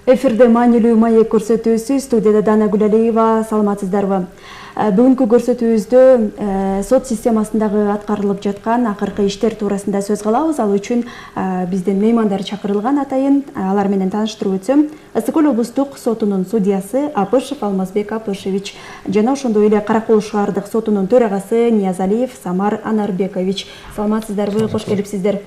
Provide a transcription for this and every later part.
Эфирде маанилүү маек көрсөтүүсү, студияда Дана Гүлалиева, саламатсыздарбы? Бүгүнкү көрсөтүүбүздө сот системасындагы аткарылып жаткан акыркы иштер туурасында сөз кылабыз. Ал үчүн биздин меймандар чакырылган атайын. Алар менен тааныштырып өтсөм, Ысык Көл облустук сотунун судьясы Апышев Алмазбек Апышевич жана ошондой эле Каракол шаардык сотунун төрагасы Ниязалиев Самар Анарбекович. Саламатсыздарбы? Кош келипсиздер.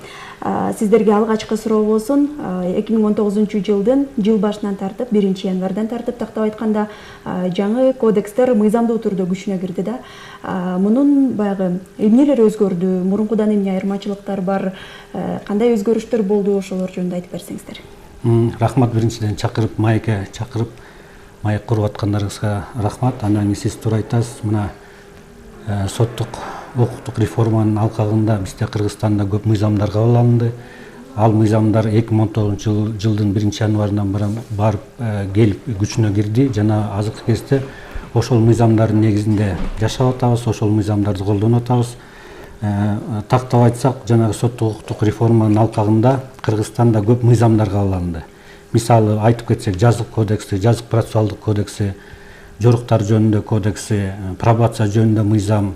Сиздерге алгачкы суроо болсун. 2019-жылдын жыл башынан тартып 1-январдан тартып тактап айтканда жаңы кодекстер мыйзамдуу түрдө күчүнө кирди да. Мунун баягы эмнелер өзгөрдү? Мурункудан эмне айырмачылыктар бар? Кандай өзгөрүштөр болду? Ошолор жөнүндө айтып берсеңиздер. Рахмат, биринчиден чакырып, маекке чакырып, маек куруп аткандарыңызга рахмат. Андан кийин сиз туура айтасыз. Мына соттук укуктук реформанын алкагында бизде Кыргызстанда көп мыйзамдар кабыл алынды. Ал мыйзамдар 2019-жылдын 1-январынан барып келип күчүнө кирди жана азыркы кезде ошол мыйзамдардын негизинде жашап атабыз, ошол мыйзамдарды колдонуп атабыз. Тактап айтсак, жанагы соттук укуктук реформанын алкагында Кыргызстанда көп мыйзамдар кабыл алынды. Мисалы айтып кетсек, жазык кодекси, жазык процессуалдык кодекси, жоруктар жөнүндө кодекси, пробация жөнүндө мыйзам,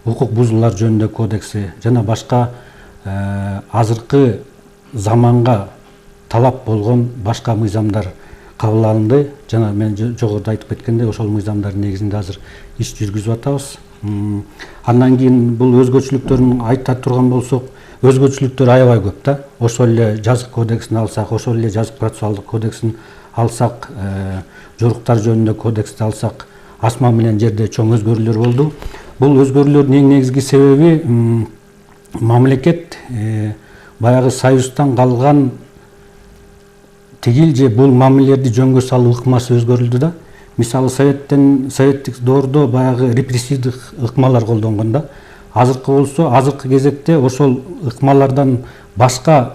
укук бузуулар жөнүндө кодекси жана башка азыркы заманга талап болгон башка мыйзамдар кабыл алынды. Жана мен жогоруда айтып кеткендей, ошол мыйзамдардын негизинде азыр иш жүргүзүп атабыз. Андан кийин бул өзгөчөлүктөрүн айта турган болсок, өзгөчөлүктөр аябай көп да. Ошол эле жазык кодексин алсак, ошол эле жазык процессуалдык кодексин алсак, жоруктар жөнүндө кодексти алсак, асман менен жерде чоң өзгөрүүлөр болду. Бул өзгөрүүлөрдүн эң негизги себеби мамлекет баягы союздан калган тигил же бул мамилелерди жөнгө салуу ыкмасы өзгөрүлдү да. Мисалы советтик доордо баягы репрессивдик ыкмалар колдонгон да. Азыркы болсо, азыркы кезекте ошол ыкмалардан башка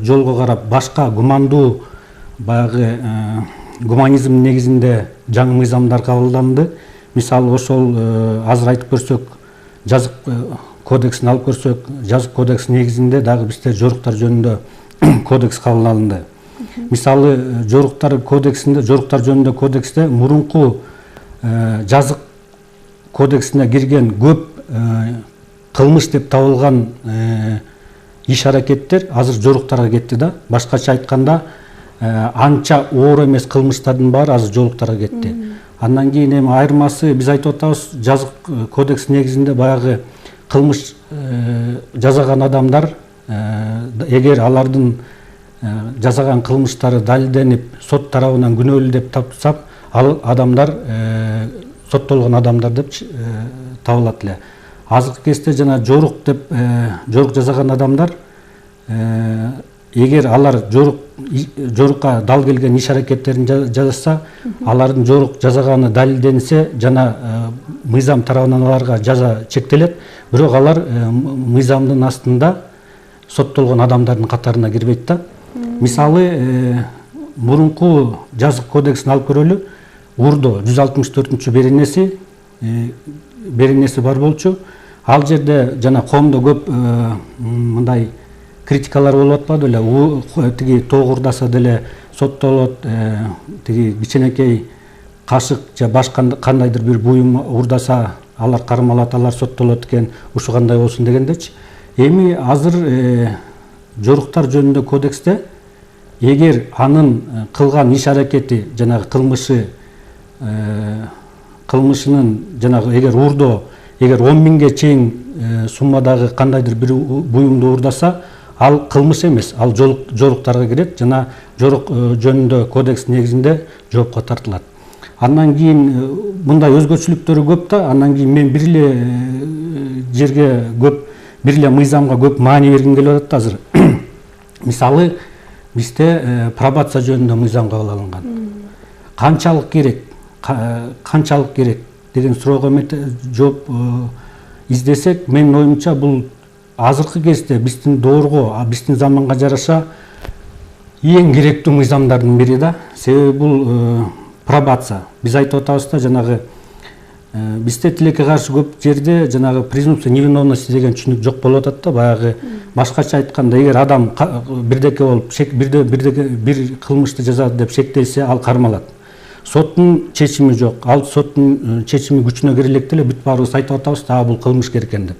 жолго карап, башка гумандуу баягы гуманизм негизинде жаңы мыйзамдар кабылданды. Мисалы ошол азыр айтып көрсөк, жазык кодексин алып көрсөк, жазык кодекс негизинде дагы бизде жоруктар жөнүндө кодекс кабыл алынды. Мисалы жоруктар жөнүндө кодексте мурунку жазык кодексине кирген көп кылмыш деп табылган иш-аракеттер азыр жоруктарга кетти да. Башкача айтканда, анча оор эмес кылмыштардын баары азыр жоруктарга кетти. Андан кийин эми айырмасы, биз айтып атабыз, жазык кодекс негизинде баягы кылмыш жасаган адамдар, эгер алардын жасаган кылмыштары далилденип, сот тарабынан күнөөлүү деп тапсак, ал адамдар соттолгон адамдар деп табылат эле. Азыркы кезде жана жорук жасаган адамдар, эгер алар жорукка дал келген иш-аракеттерин жасаса, алардын жорук жасаганы далилденсе жана мыйзам тарабынан аларга жаза чектелет, бирок алар мыйзамдын астында соттолгон адамдардын катарына кирбейт да. Мисалы, мурунку жазык кодексин алып көрөлү. Урдо 164-беренеси бар болчу. Ал жерде жана коомдо көп мындай критикалар болуп атпады эле. Тиги тоогурдаса деле соттолот, тиги кичинекей кашык же башка кандайдыр бир буюм урдаса, алар кармалат, алар соттолот экен, ушу кандай болсун дегендечи. Эми азыр жоруктар жөнүндө кодексте эгер анын кылган иш-аракети, жанагы кылмышынын жанагы эгер урдо, эгер 10 миңге чейин суммадагы кандайдыр бир буюмду урдаса, ал кылмыш эмес, ал жоруктарга кирет жана жорук жөнүндө кодекс негизинде жоопко тартылат. Андан кийин мындай өзгөчөлүктөрү көп да. Андан кийин мен бир эле жерге көп, бир эле мыйзамга көп маани бергим келип атат азыр. Мисалы, бизде пробация жөнүндө мыйзам кабыл алынган. Канчалык керек деген суроого жооп издесек, менин оюмча бул азыркы кезде биздин доорго, биздин заманга жараша эң керектүү мыйзамдардын бири да. Себеби бул пробация. Биз айтып атабыз да, жанагы бизде тилекке каршы көп жерде жанагы презумпция невиновности деген түшүнүк жок болуп атат да. Баягы башкача айтканда эгер адам бирдеке болуп бир кылмышты жасады деп шектелсе ал кармалат. Соттун чечими жок. Ал соттун чечими күчүнө кире элек деле бүт баарыбыз айтып атабыз да бул кылмышкер экен деп.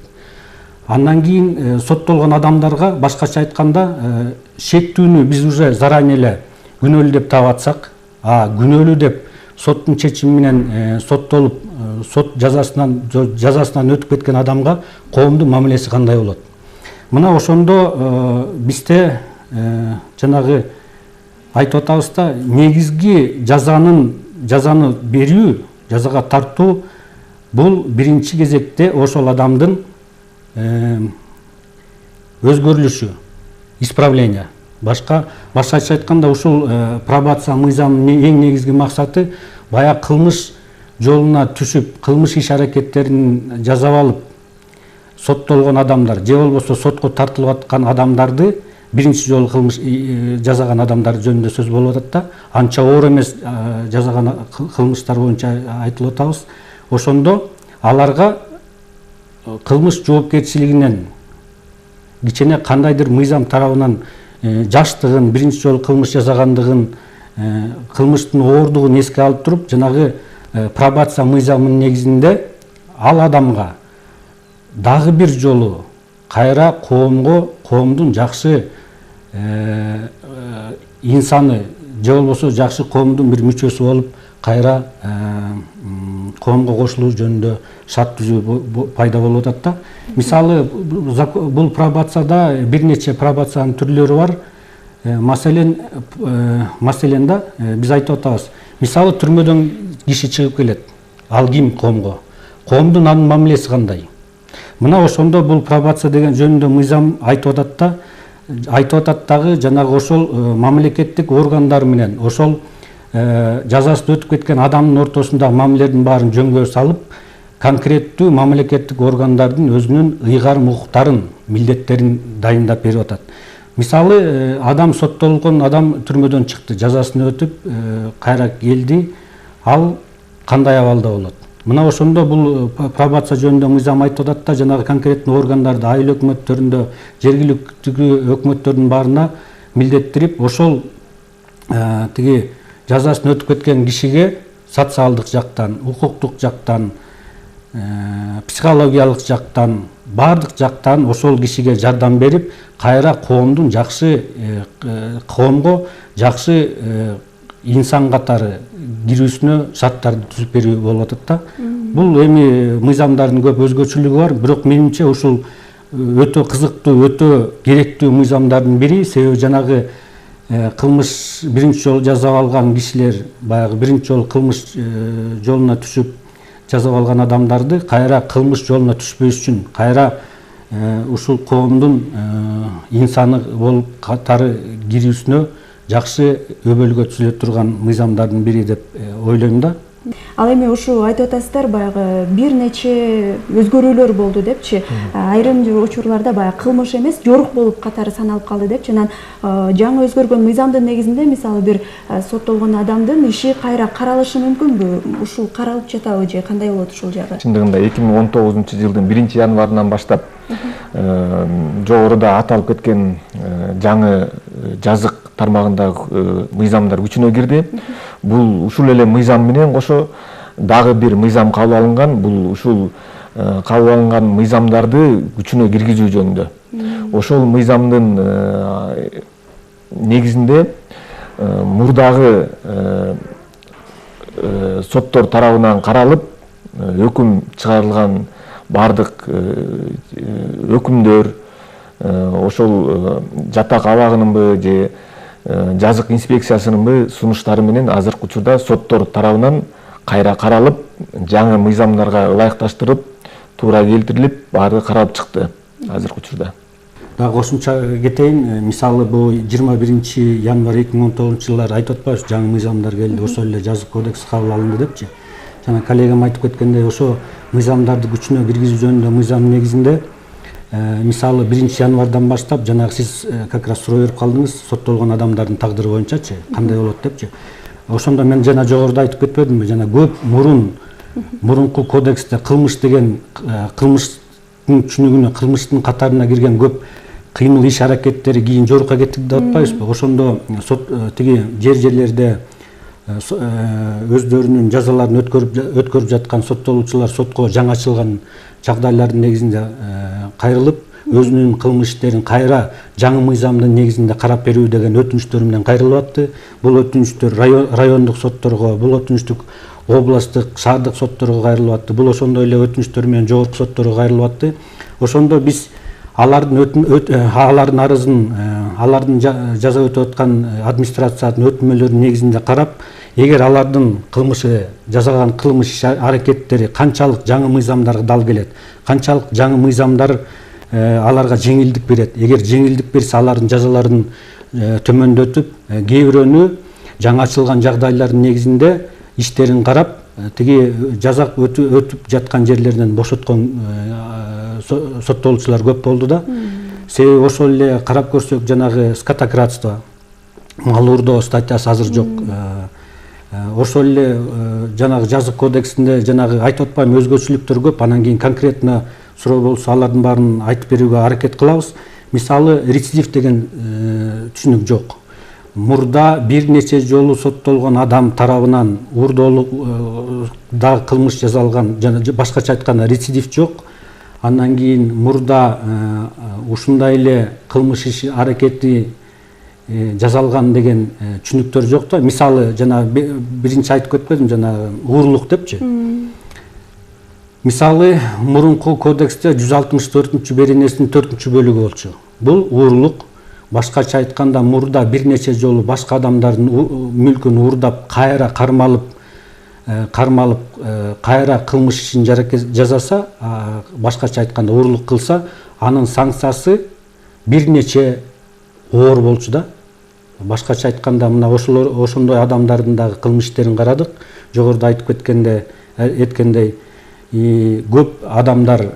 Андан кийин соттолгон адамдарга башкача айтканда шектүүнү биз уже заранее эле күнөөлүү деп таап атсак, күнөөлүү деп соттун чечими менен соттолуп сот жазасынан өтүп кеткен адамга коомдун мамилеси кандай болот? Мына ошондо бизде жанагы айтып атабыз да, негизги жазаны берүү, жазага тартуу бул биринчи кезекте ошол адамдын өзгөрүлүшү, исправление. Башкача айтканда ушул пробация мыйзамынын эң негизги максаты баягы кылмыш жолуна түшүп, кылмыш иш аракеттерин жасап алып соттолгон адамдар же болбосо сотко тартылып аткан адамдарды, биринчи жолу кылмыш жасаган адамдар жөнүндө сөз болуп атат да, анча оор эмес жасаган кылмыштар боюнча айтылып атабыз. Ошондо аларга кылмыш жоопкерчилигинен кичине кандайдыр мыйзам тарабынан жаштыгын, биринчи жолу кылмыш жасагандыгын, кылмыштын оордугун эске алып туруп, жанагы пробация мыйзамынын негизинде ал адамга дагы бир жолу кайра коомдун жакшы инсаны же болбосо жакшы коомдун бир мүчөсү болуп кайра коомго кошулуу жөнүндө шарт түзүү пайда болуп атат да. Мисалы бул пробацияда бир нече пробациянын түрлөрү бар. Маселен да биз айтып атабыз. Мисалы түрмөдөн киши чыгып келет. Ал ким коомго? Коомдун анын мамилеси кандай? Мына ошондо бул пробация деген жөнүндө мыйзам айтып атат дагы жанагы ошол мамлекеттик органдар менен ошол жазасын өтүп кеткен адамдын ортосундагы мамилелердин баарын жөнгө салып, конкреттүү мамлекеттик органдардын өзүнүн ыйгарым укуктарын, милдеттерин дайындап берип атат. Мисалы адам соттолгон адам түрмөдөн чыкты, жазасын өтүп кайра келди, ал кандай абалда болот? Мына ошондо бул пробация жөнүндө мыйзам айтып атат да, жанагы конкреттүү органдарды айыл өкмөттөрүндө, жергиликтүү өкмөттөрдүн баарына милдеттирип, ошол тиги жазасын өтүп кеткен кишиге социалдык жактан, укуктук жактан, психологиялык жактан, баардык жактан ошол кишиге жардам берип, кайра коомдун коомго жакшы инсан катары кирүүсүнө шарттарды түзүп берүү болуп атат да. Бул эми мыйзамдардын көп өзгөчөлүгү бар, бирок менимче ушул өтө кызыктуу, өтө керектүү мыйзамдардын бири, себеби жанагы кылмыш биринчи жолу жасап алган кишилер, баягы биринчи жолу кылмыш жолуна түшүп жасап алган адамдарды кайра кылмыш жолуна түшпөш үчүн, кайра ушул коомдун инсаны болуп катары кирүүсүнө жакшы өбөлгө түзүлө турган мыйзамдардын бири деп ойлойм да. Ал эми ушул айтып атасыздар, баягы бир нече өзгөрүүлөр болду депчи. Айрым учурларда баягы кылмыш эмес, жорук болуп катары саналып калды депчи. Анан жаңы өзгөргөн мыйзамдын негизинде мисалы бир соттолгон адамдын иши кайра каралышы мүмкүнбү? Ушул каралып жатабы же кандай болот ушул жагы? Чындыгында 2019-жылдын 1-январынан баштап жогоруда аталып кеткен жаңы жазык тармагындагы мыйзамдар күчүнө кирди. Бул ушул эле мыйзам менен кошо дагы бир мыйзам кабыл алынган. Бул ушул кабыл алынган мыйзамдарды күчүнө киргизүү жөнүндө. Ошол мыйзамдын негизинде мурдагы соттор тарабынан каралып өкүм чыгарылган бардык өкүмдөр, ошол жатак абагынынбы же жазык инспекциясынынбы сунуштары менен азыркы учурда соттор тарабынан кайра каралып, жаңы мыйзамдарга ылайыкташтырып, туура келтирилип, баары каралып чыкты азыркы учурда. Дагы кошумча кетейин, мисалы бул 21 январь 2019-жылдары айтып атпайбыз, жаңы мыйзамдар келди, ошол эле жазык кодекс кабыл алынды депчи. Жана коллегам айтып кеткендей, ошо мыйзамдарды күчүнө киргизүү жөнүндө мыйзамдын негизинде мисалы 1 январдан баштап, жанагы сиз как раз суроо берип калдыңыз, соттолгон адамдардын тагдыры боюнчачы кандай болот депчи. Ошондо мен жана жогоруда айтып кетпедимби, жана көп мурунку кодексте кылмыш деген кылмыштын түшүнүгүнө, кылмыштын катарына кирген көп кыймыл иш аракеттери кийин жорукка кетти деп атпайбызбы? Ошондо тиги жерлерде өздөрүнүн жазаларын өткөрүп жаткан соттолуучулар сотко жаңы ачылган жагдайлардын негизинде кайрылып, өзүнүн кылмыш иштерин кайра жаңы мыйзамдын негизинде карап берүү деген өтүнүчтөр менен кайрылып атты. Бул өтүнүчтөр райондук сотторго, бул өтүнүчтөр областтык, шаардык сотторго кайрылып атты. Бул ошондой эле өтүнүчтөр менен жогорку сотторго кайрылып атты. Ошондо биз алардын арызын, алардын жаза өтүп аткан администрациянын өтүнмөлөрүнүн негизинде карап, эгер алардын жасаган кылмыш аракеттери канчалык жаңы мыйзамдарга дал келет, канчалык жаңы мыйзамдар аларга жеңилдик берет. Эгер жеңилдик берсе, алардын жазаларын төмөндөтүп, кээ бирөөнү жаңы ачылган жагдайлардын негизинде иштерин карап, тиги жаза өтүп жаткан жерлеринен бошоткон соттолуучулар көп болду да. Себеби ошол эле карап көрсөк, жанагы скотократство, мал уурдоо статьясы азыр жок. Ошол эле жанагы жазык кодексинде жанагы айтып атпайм, өзгөчөлүктөр көп. Анан кийин конкретно суроо болсо алардын баарын айтып берүүгө аракет кылабыз. Мисалы, рецидив деген түшүнүк жок. Мурда бир нече жолу соттолгон адам тарабынан уурдоолук дагы кылмыш жасалган, жана башкача айтканда рецидив жок. Андан кийин мурда ушундай эле кылмыш иши аракети жасалган деген түшүнүктөр жок да. Мисалы, жана биринчи айтып кетпедим, жана уурлук депчи. Мисалы, мурунку кодексте 164 беренесинин 4 бөлүгү болчу. Бул уурлук. Башкача айтканда, мурда бир нече жолу башка адамдардын мүлкүн уурдап, кайра кармалып, кайра кылмыш ишин жасаса, башкача айтканда уурлук кылса, анын санкциясы бир нече оор болчу да. Башкача айтканда, мына ошондой адамдардын дагы кылмыш иштерин карадык. Жогоруда айтып эткендей, көп адамдар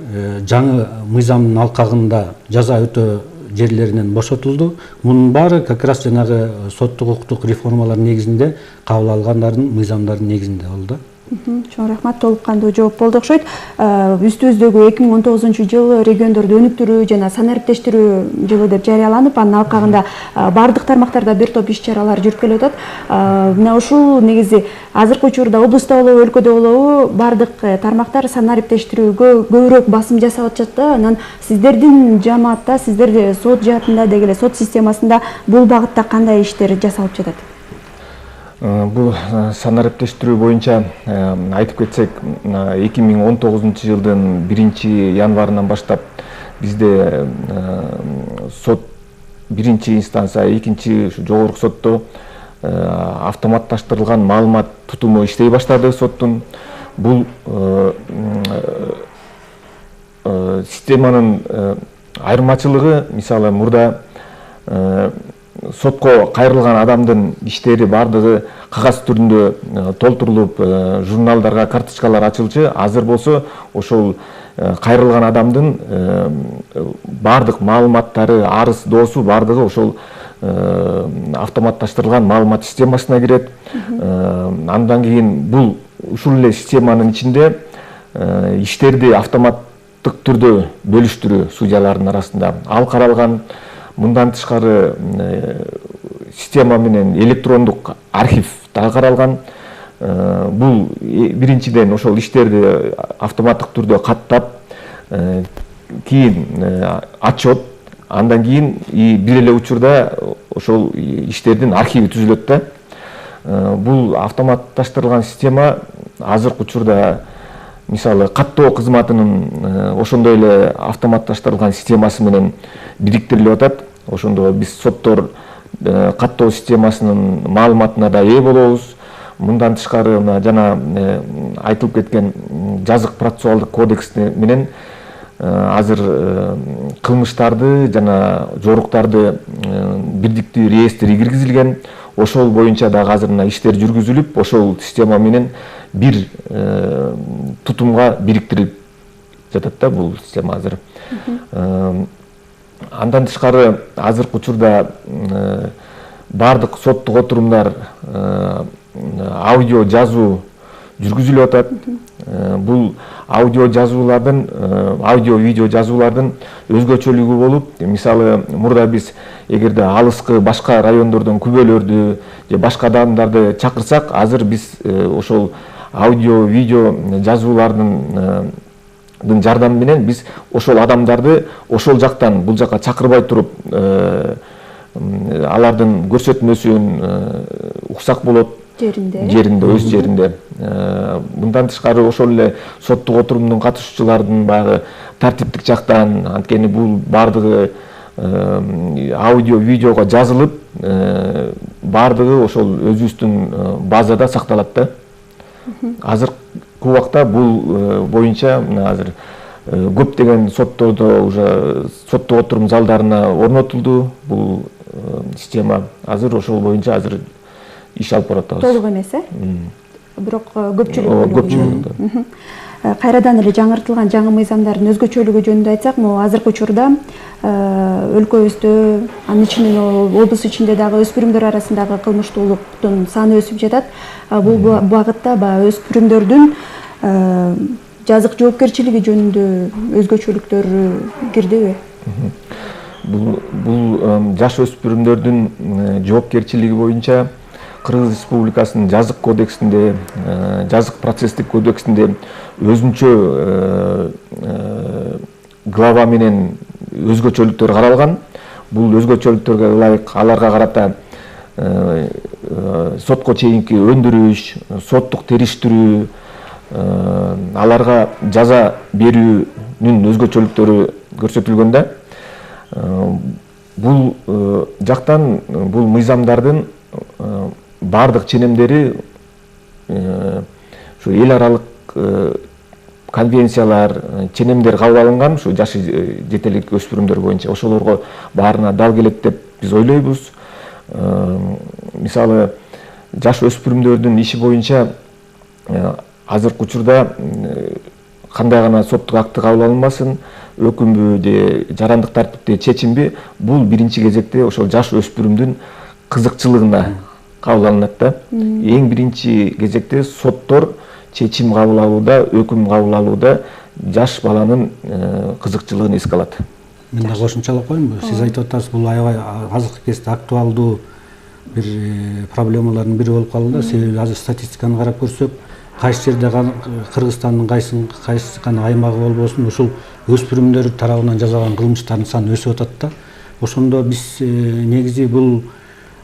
жаңы мыйзамдын алкагында жаза өтөө жерлеринен бошотулду. Мунун баары как раз жанагы соттук укуктук реформалар негизинде кабыл алгандардын мыйзамдардын негизинде болду. Чоң рахмат, толук кандуу жооп болду окшойт. Үстүбүздөгү 2019 жыл региондорду өнүктүрүү жана санариптештирүү жылы деп жарыяланып, анын алкагында бардык тармактарда бир топ иш-чаралар жүрүп келип атат. Мына ушул негизи азыркы учурда облустта болобу, өлкөдө болобу, бардык тармактар санариптештирүүгө көбүрөөк басым жасап атышат да. Анан сиздердин жамаатта, сиздер сот жаатында деги эле сот системасында бул багытта кандай иштер жасалып жатат? Бул санариптештирүү боюнча айтып кетсек, 2019 жылдын 1-январынан баштап бизде сот биринчи инстанция, экинчи жогорку сотто автоматташтырылган маалымат тутуму иштей баштады соттун. Бул системанын айырмачылыгы, мисалы, мурда сотко кайрылган адамдын иштери бардыгы кагаз түрүндө толтурулуп, журналдарга карточкалар ачылчу. Азыр болсо ошол кайрылган адамдын бардык маалыматтары, арыз доосу бардыгы ошол автоматташтырылган маалымат системасына кирет. Андан кийин бул ушул эле системанын ичинде иштерди автоматтык түрдө бөлүштүрүү судьялардын арасында ал каралган. Мындан тышкары система менен электрондук архив дагы каралган. Бул биринчиден ошол иштерди автоматтык түрдө каттап, кийин отчет, андан кийин бир эле учурда ошол иштердин архиви түзүлөт да. Бул автоматташтырылган система азыркы учурда, мисалы, каттоо кызматынын ошондой эле автоматташтырылган системасы менен бириктирилип атат. Ошондо биз соттор каттоо системасынын маалыматына да ээ болобуз. Мындан тышкары жана айтылып кеткен жазык процессуалдык кодекс менен азыр кылмыштарды жана жоруктарды бирдиктүү реестри киргизилген. Ошол боюнча дагы азыр иштер жүргүзүлүп, ошол система менен бир тутумга бириктирилип жатат да бул система азыр. Андан тышкары азыркы учурда бардык соттук отурумдар аудио жазуу жүргүзүлүп атат. Бул аудио жазуулардын, аудио видео жазуулардын өзгөчөлүгү болуп, мисалы мурда биз эгерде алыскы башка райондордон күбөлөрдү же башка адамдарды чакырсак, азыр биз ошол аудио видео жазуулардын жардамы менен биз ошол адамдарды ошол жактан бул жакка чакырбай туруп алардын көрсөтмөсүн уксак болот жеринде өз жеринде. Мындан тышкары ошол эле соттук отурумдун катышуучулардын баягы тартиптик жактан, анткени бул бардыгы аудио видеого жазылып, бардыгы ошол өзүбүздүн базада сакталат да. Азыркы убакта бул боюнча азыр көптөгөн соттордо уже соттук отурум залдарына орнотулду бул система. Азыр ошол боюнча азыр иш алып баратабыз. Толук эмес, бирок көпчүлүк. Кайрадан эле жаңыртылган жаңы мыйзамдардын өзгөчөлүгү жөнүндө айтсак, могу азыркы учурда өлкөбүздө, анын ичинен облус ичинде дагы өспүрүмдөр арасындагы кылмыштуулуктун саны өсүп жатат. Бул багытта баягы өспүрүмдөрдүн жазык жоопкерчилиги жөнүндө өзгөчөлүктөр кирдиби? Бул жаш өспүрүмдөрдүн жоопкерчилиги боюнча Кыргыз Республикасынын жазык кодексинде, жазык процесстик кодексинде өзүнчө глава менен өзгөчөлүктөр каралган. Бул өзгөчөлүктөргө ылайык аларга карата сотко чейинки өндүрүш, соттук териштирүү, аларга жаза берүүнүн өзгөчөлүктөрү көрсөтүлгөн да. Бул жактан бул мыйзамдардын бардык ченемдери ушу эл аралык конвенциялар, ченемдер кабыл алынган ушу жашы жетелик өспүрүмдөр боюнча. Ошолорго баарына дал келет деп биз ойлойбуз. Мисалы, жаш өспүрүмдөрдүн иши боюнча азыркы учурда кандай гана соттук акты кабыл алынбасын, өкүмбү же жарандык тартипте чечимби, бул биринчи кезекте ошол жаш өспүрүмдүн кызыкчылыгына кабыл алынат да. Эң биринчи кезекте соттор чечим кабыл алууда, өкүм кабыл алууда жаш баланын кызыкчылыгын эске алат. Мен да кошумчалап коеюнбу. Сиз айтып атасыз, бул аябай азыркы кезде актуалдуу бир проблемалардын бири болуп калды. Себеби азыр статистиканы карап көрсөк, кайсы жерде Кыргызстандын кайсы гана аймагы болбосун, ушул өспүрүмдөр тарабынан жасалган кылмыштардын саны өсүп атат да. Ошондо биз негизи бул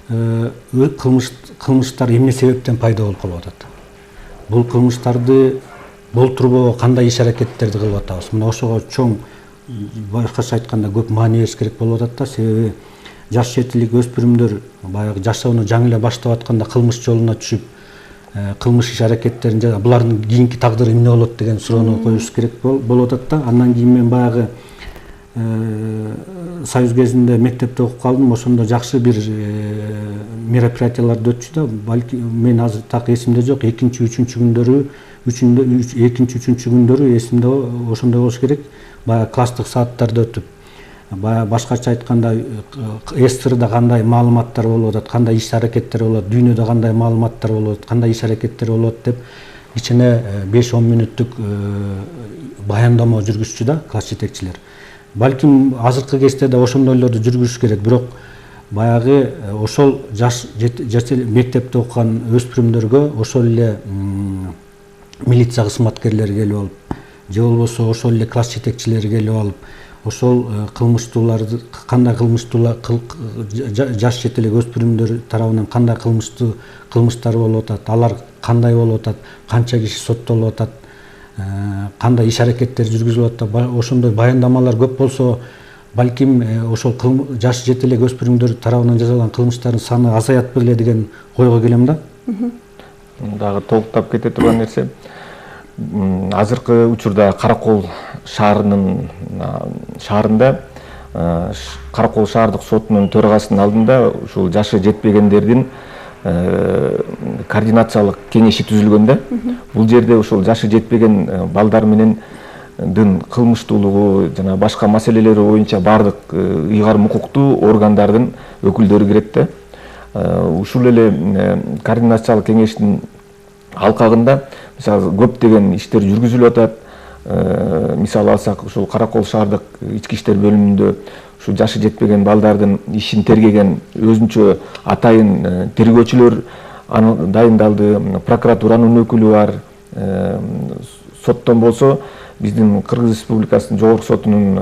кылмыштар эмне себептен пайда болуп калып атат? Бул кылмыштарды болтурбоого кандай иш аракеттерди кылып атабыз? Мына ошого чоң, башкача айтканда, көп маани бериш керек болуп атат да. Себеби жаш жетилик өспүрүмдөр баягы жашоону жаңы эле баштап атканда кылмыш жолуна түшүп, кылмыш иш аракеттерин жасап, булардын кийинки тагдыры эмне болот деген суроону коюш керек болуп атат да. Андан кийин мен баягы союз кезинде мектепте окуп калдым. Ошондо жакшы бир мероприятияларды өтчү да. Балки мен азыр так эсимде жок. Экинчи, үчүнчү күндөрү эсимде ошондой болуш керек. Баягы класстык сааттарда өтүп, баягы башкача айтканда СССРда кандай маалыматтар болуп атат, кандай иш аракеттер болот, дүйнөдө кандай маалыматтар болуп атат, кандай иш аракеттер болот деп кичине 5-10 мүнөттүк баяндама жүргүзчү да класс жетекчилер. Балким азыркы кезде да ошондойлорду жүргүзүш керек, бирок баягы ошол жаш мектепте окуган өспүрүмдөргө ошол эле милиция кызматкерлери келип алып, же болбосо ошол эле класс жетекчилери келип алып, ошол кылмыштууларды кандай жаш жетелек өспүрүмдөр тарабынан кандай кылмыштар болуп атат, алар кандай болуп атат, канча киши соттолуп атат, кандай иш аракеттер жүргүзүлүп атат, ошондой баяндамалар көп болсо, балким ошол жаш жетелек өспүрүмдөр тарабынан жасалган кылмыштардын саны азаят беле деген ойго келем да. Дагы толуктап кете турган нерсе, азыркы учурда Каракол шаарында Каракол шаардык сотунун төрагасынын алдында ушул жашы жетпегендердин координациялык кеңеши түзүлгөн да. Бул жерде ушул жашы жетпеген балдар менен кылмыштуулугу жана башка маселелери боюнча бардык ыйгарым укуктуу органдардын өкүлдөрү кирет да. Ушул эле координациялык кеңештин алкагында мисалы көптөгөн иштер жүргүзүлүп атат. Мисалы алсак ушул Каракол шаардык ички иштер бөлүмүндө ушу жашы жетпеген балдардын ишин тергеген өзүнчө атайын тергөөчүлөр дайындалды. Прокуратуранын өкүлү бар. Соттон болсо биздин Кыргыз Республикасынын жогорку сотунун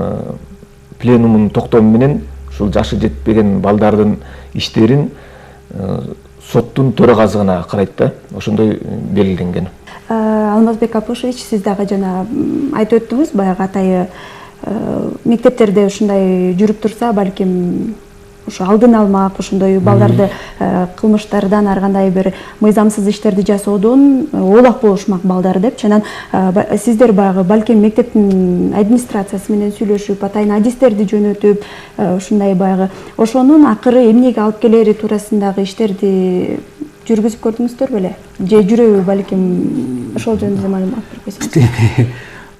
пленумунун токтому менен ушул жашы жетпеген балдардын иштерин соттун төрагасы гана карайт да. Ошондой белгиленген. Алмазбек Апушевич, сиз дагы жана айтып өттүңүз, баягы атайы мектептерде ушундай жүрүп турса, балким ушу алдын алмак, ошондой балдарды кылмыштардан ар кандай бир мыйзамсыз иштерди жасоодон оолак болушмак балдар депчи. Анан сиздер баягы балким мектептин администрациясы менен сүйлөшүп, атайын адистерди жөнөтүп, ушундай баягы ошонун акыры эмнеге алып келери туурасындагы иштерди жүргүзүп көрдүңүздөр беле? Же жүрөбү, балким ошол жөнүндө маалымат берип койсоңуз.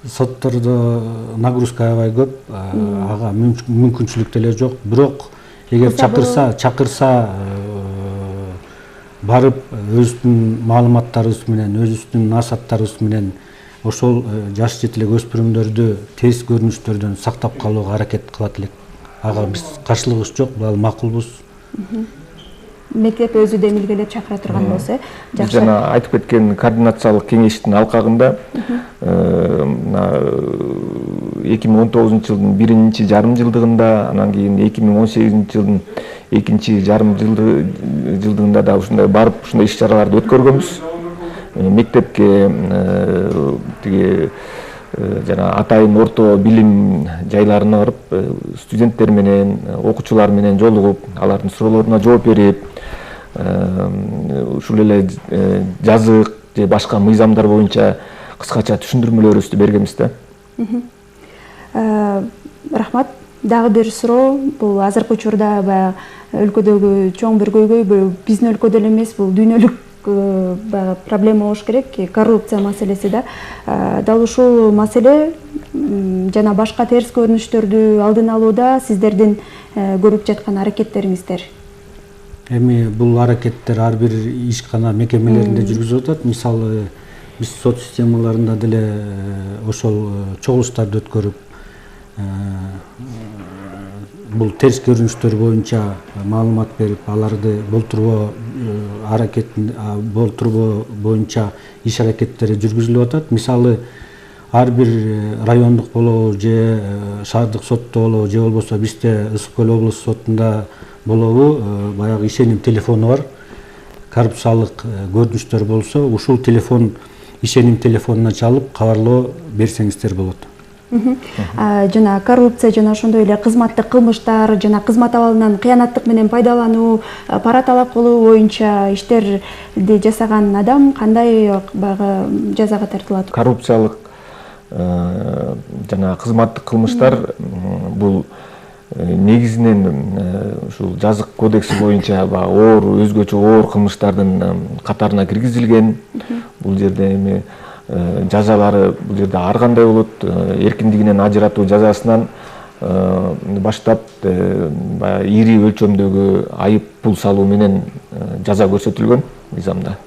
Соттордо нагрузка аябай көп, ага мүмкүнчүлүк деле жок. Бирок эгер чакырса барып өзүбүздүн маалыматтарыбыз менен, өзүбүздүн насааттарыбыз менен ошол жаш жети элек өспүрүмдөрдү терс көрүнүштөрдөн сактап калууга аракет кылат элек. Ага биз каршылыгыбыз жок, ал макулбуз. Мектеп өзү демилгелеп чакыра турган болсо, жакшы. Жана айтып кеткен координациялык кеңештин алкагында 2019-жылдын 1-жарым жылдыгында, анан кийин 2018-жылдын 2-жарым жылдыгында да ушундай барып ушундай иш-чараларды өткөргөнбүз. Мектепке тиги жана атайын орто билим жайларына барып, студенттер менен, окуучулар менен жолугуп, алардын суроолоруна жооп берип, ушул эле жазык же башка мыйзамдар боюнча кыскача түшүндүрмөлөрүбүздү бергенбиз да. Рахмат. Дагы бир суроо, бул азыркы учурда баягы өлкөдөгү чоң бир көйгөй, биздин өлкөдө эле эмес, бул дүйнөлүк проблема болуш керек, коррупция маселеси да. Дал ушул маселе жана башка терс көрүнүштөрдү алдын алууда сиздердин көрүп жаткан аракеттериңиздер? Эми бул аракеттер ар бир ишкана мекемелеринде жүргүзүлүп атат. Мисалы биз сот системаларында деле ошол чогулуштарды өткөрүп, бул терс көрүнүштөр боюнча маалымат берип, аларды болтурбоо боюнча иш аракеттери жүргүзүлүп атат. Мисалы ар бир райондук болобу же шаардык сотто болобу же болбосо бизде Ысык Көл облустук сотунда болобу, баягы ишеним телефону бар. Коррупциялык көрүнүштөр болсо, ушул телефон ишеним телефонуна чалып кабарлоо берсеңиздер болот. Жана коррупция жана ошондой эле кызматтык кылмыштар жана кызмат абалынан кыянаттык менен пайдалануу, пара талап кылуу боюнча иштерди жасаган адам кандай баягы жазага тартылат? Коррупциялык жана кызматтык кылмыштар бул негизинен ушул жазык кодекси боюнча оор, өзгөчө оор кылмыштардын катарына киргизилген. Бул жерде эми жазалары бул жерде ар кандай болот, эркиндигинен ажыратуу жазасынан баштап ири өлчөмдөгү айып пул салуу менен жаза көрсөтүлгөн мыйзамда.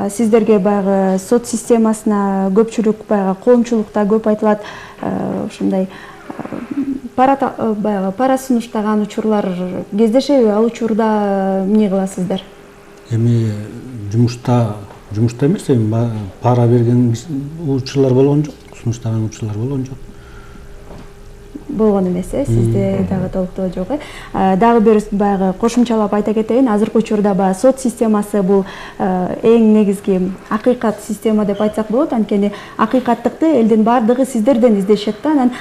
Сиздерге баягы сот системасына көпчүлүк баягы коомчулукта көп айтылат, ушундай пара сунуштаган учурлар кездешеби? Ал учурда эмне кыласыздар? Эми жумушта эмес, эми пара берген учурлар болгон жок, сунуштаган учурлар болгон жок. Болгон эмес, сизде дагы толуктоо жок. Дагы бир баягы кошумчалап айта кетейин, азыркы учурда баягы сот системасы бул эң негизги акыйкат система деп айтсак болот. Анткени акыйкаттыкты элдин баардыгы сиздерден издешет да. Анан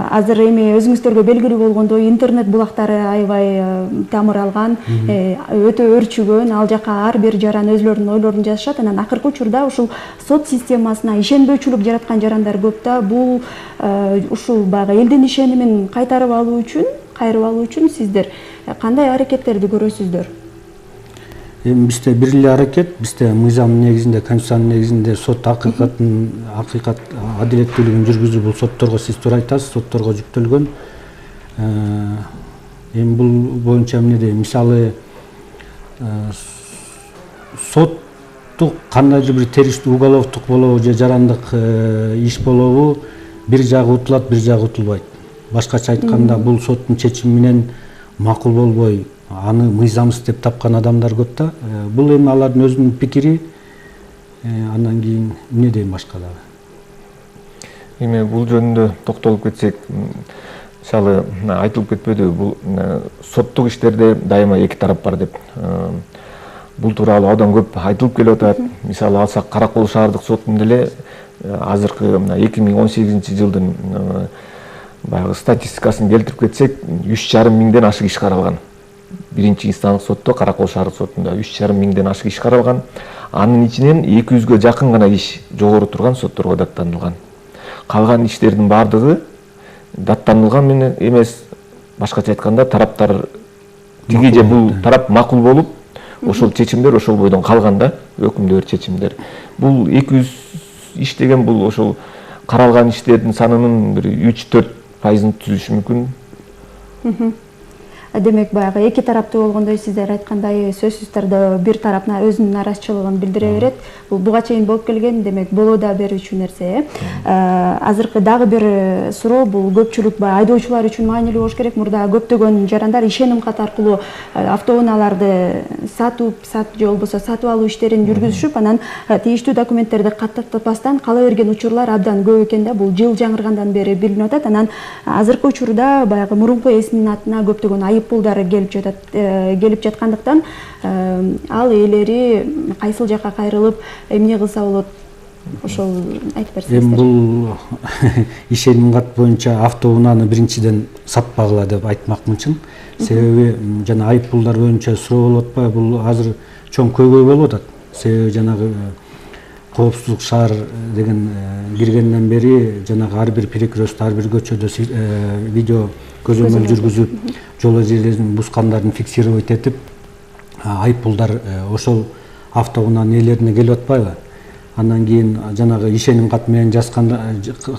азыр эми өзүңүздөргө белгилүү болгондой интернет булактары аябай тамыр алган, өтө өрчүгөн, ал жака ар бир жаран өзлөрүнүн ойлорун жазышат. Анан акыркы учурда ушул сот системасына ишенбөөчүлүк жараткан жарандар көп да. Бул ушул баягы элдин ишенимин кайтарып алуу үчүн сиздер кандай аракеттерди көрөсүздөр? Эми бизде бир эле аракет, бизде мыйзам негизинде, конституциянын негизинде сот акыйкат адилеттүүлүгүн жүргүзүү бул сотторго, сиз туура айтасыз, сотторго жүктөлгөн. Эми бул боюнча эмне дейм? Мисалы сот уктук кандайдыр бир териштүү уголовдук болобу же жарандык иш болобу бир жагы утулат, бир жагы утулбайт. Башкача айтканда бул соттун чечими менен макул болбой аны мыйзамсыз деп тапкан адамдар көп да. Бул эми алардын өзүнүн пикири. Андан кийин эмне дейм башка дагы. Эми бул жөнүндө токтолуп кетсек, мисалы айтылып кетпедиби, бул соттук иштерде дайыма эки тарап бар деп. Бул тууралуу абдан көп айтылып келип атат. Мисалы алсак, Каракол шаардык сотунун деле азыркы 2018 жылдын баягы статистикасын келтирип кетсек, 3,5 миңден ашык иш каралган. Биринчи инстанстык сотто, Каракол шаардык сотунда 3,5 миңден ашык иш каралган. Анын ичинен 200гө жакын гана иш жогору турган сотторго даттанылган. Калган иштердин баардыгы даттанылган менен эмес, башкача айтканда тараптар тиги же бул тарап макул болуп, ошол чечимдер ошол бойдон калган да, өкүмдөр чечимдер. Бул 200 иш деген бул ошол каралган иштердин санынын бир 3-4% түзүшү мүмкүн. Демек баягы эки тараптуу болгондой сиздер айткандай сөзсүз түрдө бир тарап өзүнүн нараазычылыгын билдире берет. Бул буга чейин болуп келген, демек боло да берүүчү нерсе. Азыркы дагы бир суроо, бул көпчүлүк айдоочулар үчүн маанилүү болуш керек. Мурда көптөгөн жарандар ишеним кат аркылуу автоунааларды сатып же болбосо сатып алуу иштерин жүргүзүшүп, анан тийиштүү документтерди каттатпастан кала берген учурлар абдан көп экен да. Бул жыл жаңыргандан бери билинип атат. Анан азыркы учурда баягы мурунку ээсинин атына көптөгөн пулдары келип жаткандыктан ал ээлери кайсыл жакка кайрылып эмне кылса болот, ошол айтып берсеңиздер. Эми бул ишеним кат боюнча автоунааны биринчиден сатпагыла деп айтмакмынчын. Себеби жана айыппулдар боюнча суроо болуп атпайбы, бул азыр чоң көйгөй болуп атат. Себеби жанагы коопсуздук шаар деген киргенден бери жанагы ар бир перекрестте, ар бир көчөдө видео көзөмөл жүргүзүп, жол эрежелерин бускандарын фиксировать этип, айыппулдар ошол автоунаанын ээлерине келип атпайбы? Андан кийин жанагы ишеним кат менен жазганда,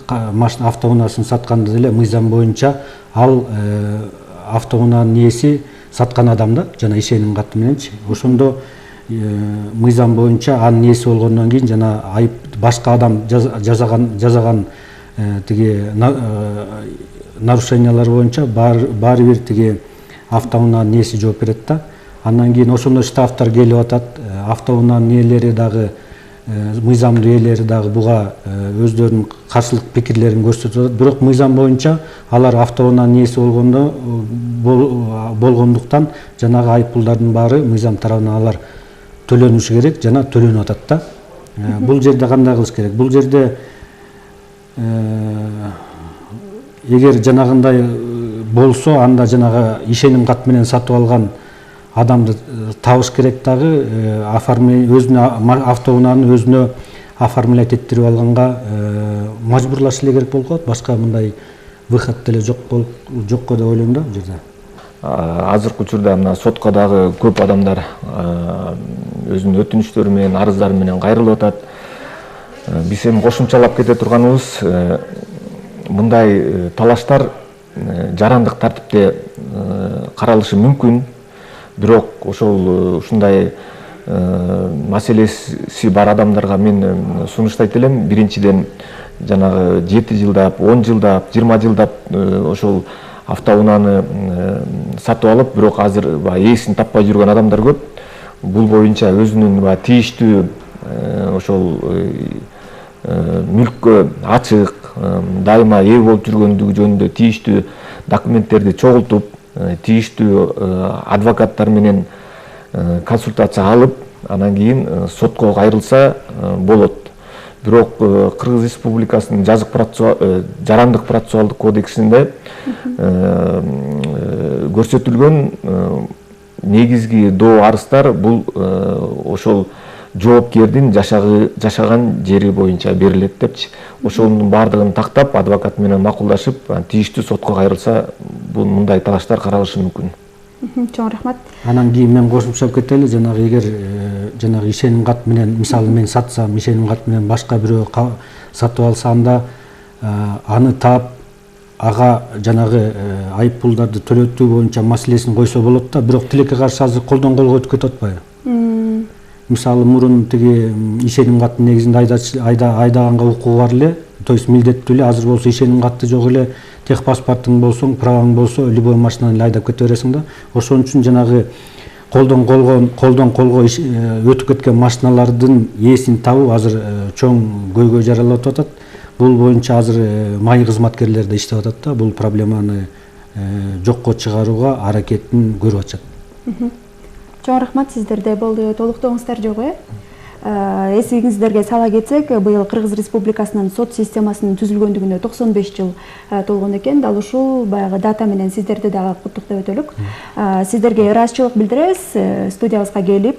автоунаасын сатканда деле мыйзам боюнча ал автоунаанын ээси саткан адам да, жана ишеним каты мененчи. Ошондо мыйзам боюнча анын ээси болгондон кийин жана айып башка адам жасаган тиги нарушениялар боюнча баары бир тиги автоунаанын ээси жооп берет да. Андан кийин ошондой штрафтар келип атат. Автоунаанын ээлери дагы, мыйзамдуу ээлери дагы буга өздөрүнүн каршылык пикирлерин көрсөтүп атат. Бирок мыйзам боюнча алар автоунаанын ээси болгондуктан жанагы айыппулдардын баары мыйзам тарабынан алар төлөнүшү керек жана төлөнүп атат да. Бул жерде кандай кылыш керек? Бул жерде эгер жанагындай болсо, анда жанагы ишеним кат менен сатып алган адамды табыш керек дагы, өзүнө автоунааны өзүнө оформлять ettирип алганга мажбурлаш эле керек болуп калат. Башка мындай выход деле жокко деп ойлойм да бул жерде. Азыркы учурда мына сотко дагы көп адамдар өзүнүн өтүнүчтөрү менен, арыздары менен кайрылып атат. Биз эми кошумчалап кете турганыбыз, мындай талаштар жарандык тартипте каралышы мүмкүн, бирок ошол ушундай маселеси бар адамдарга мен сунуштайт элем. Биринчиден жанагы 7 жылдап, 10 жылдап, 20 жылдап ошол автоунааны сатып алып, бирок азыр ээсин таппай жүргөн адамдар көп. Бул боюнча өзүнүн тийиштүү ошол мүлккө ачык, дайыма ээ болуп жүргөндүгү жөнүндө тийиштүү документтерди чогултуп, тийиштүү адвокаттар менен консультация алып, анан кийин сотко кайрылса болот. Бирок Кыргыз Республикасынын жарандык процессуалдык кодексинде көрсөтүлгөн негизги доо арыздар бул ошол жоопкердин жашаган жери боюнча берилет депчи. Ошонун баардыгын тактап, адвокат менен макулдашып, тийиштүү сотко кайрылса, бул мындай талаштар каралышы мүмкүн. Чоң рахмат. Анан кийин мен кошумчалап кетели, жанагы эгер жанагы ишеним кат менен, мисалы мен сатсам, ишеним кат менен башка бирөө сатып алса, анда аны таап, ага жанагы айыппулдарды төлөтүү боюнча маселесин койсо болот да, бирок тилекке каршы азыр колдон колго өтүп кетип атпайбы? мисалы мурун тиги ишеним каты негизинде айдаганга укугу бар эле, то есть милдеттүү эле. Азыр болсо ишеним каты жок эле, техпаспортуң болсоң, правоң болсо любой машинаны эле айдап кете бересиң да. Ошон үчүн жанагы колдон колго өтүп кеткен машиналардын ээсин табуу азыр чоң көйгөй жаралып атат. Бул боюнча азыр май кызматкерлери да иштеп атат да, бул проблеманы жокко чыгарууга аракетин көрүп атышат. Чоң рахмат, сиздерде болду. Толуктооңуздар жок эсиңиздерге сала кетсек, быйыл Кыргыз Республикасынын сот системасынын түзүлгөндүгүнө 95 жыл толгон экен. Дал ушул баягы дата менен сиздерди дагы куттуктап өтөлүк. Сиздерге ыраазычылык билдиребиз. Студиябызга келип,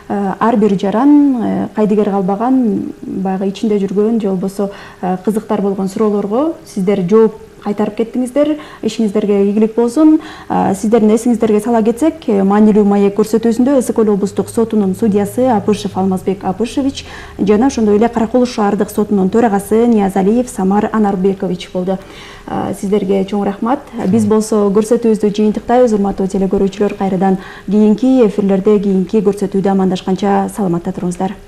ар бир жаран кайдыгер калбаган, баягы ичинде жүргөн же болбосо кызыктар болгон суроолорго сиздер жооп кайтарып кеттиңиздер. Ишиңиздерге ийгилик болсун. Сиздердин эсиңиздерге сала кетсек, маанилүү маек көрсөтүүсүндө Ысык Көл облустук сотунун судьясы Апышев Алмазбек Апышевич жана ошондой эле Кара Кол шаардык сотунун төрагасы Ниязалиев Самар Анарбекович болду. Сиздерге чоң рахмат. Биз болсо көрсөтүүбүздү жыйынтыктайбыз, урматтуу телекөрүүчүлөр. Кайрадан кийинки эфирлерде, кийинки көрсөтүүдө амандашканча саламатта туруңуздар.